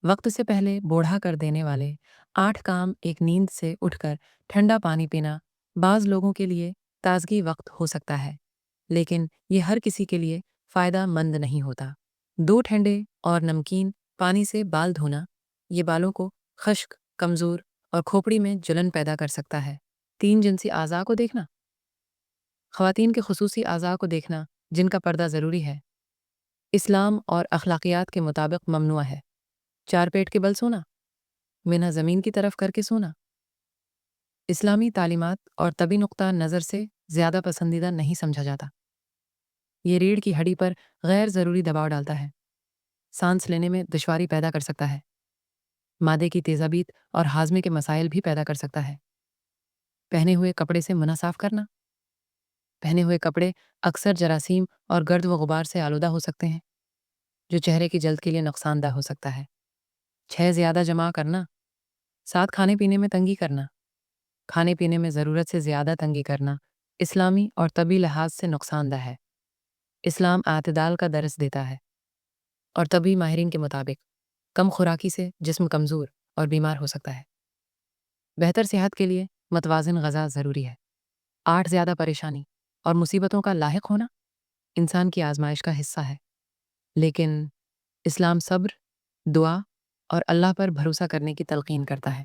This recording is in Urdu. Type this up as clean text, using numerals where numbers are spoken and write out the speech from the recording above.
وقت سے پہلے بوڑھا کر دینے والے 8 کام۔ ایک نیند سے اٹھ کر ٹھنڈا پانی پینا بعض لوگوں کے لیے تازگی وقت ہو سکتا ہے، لیکن یہ ہر کسی کے لیے فائدہ مند نہیں ہوتا۔ 2 ٹھنڈے اور نمکین پانی سے بال دھونا یہ بالوں کو خشک، کمزور اور کھوپڑی میں جلن پیدا کر سکتا ہے۔ 3 جنسی اعضاء کو دیکھنا، خواتین کے خصوصی اعضاء کو دیکھنا جن کا پردہ ضروری ہے، اسلام اور اخلاقیات کے مطابق ممنوع ہے۔ 4 پیٹ کے بل سونا، منہ زمین کی طرف کر کے سونا اسلامی تعلیمات اور طبی نقطہ نظر سے زیادہ پسندیدہ نہیں سمجھا جاتا۔ یہ ریڑھ کی ہڈی پر غیر ضروری دباؤ ڈالتا ہے، سانس لینے میں دشواری پیدا کر سکتا ہے، معدے کی تیزابیت اور ہاضمے کے مسائل بھی پیدا کر سکتا ہے۔ پہنے ہوئے کپڑے سے منہ صاف کرنا، پہنے ہوئے کپڑے اکثر جراثیم اور گرد و غبار سے آلودہ ہو سکتے ہیں، جو چہرے کی جلد کے لیے نقصان دہ ہو سکتا ہے۔ 6 زیادہ جمع کرنا، 7 کھانے پینے میں تنگی کرنا، کھانے پینے میں ضرورت سے زیادہ تنگی کرنا اسلامی اور طبی لحاظ سے نقصان دہ ہے۔ اسلام اعتدال کا درس دیتا ہے، اور طبی ماہرین کے مطابق کم خوراکی سے جسم کمزور اور بیمار ہو سکتا ہے۔ بہتر صحت کے لیے متوازن غذا ضروری ہے۔ 8 زیادہ پریشانی اور مصیبتوں کا لاحق ہونا انسان کی آزمائش کا حصہ ہے، لیکن اسلام صبر، دعا اور اللہ پر بھروسہ کرنے کی تلقین کرتا ہے۔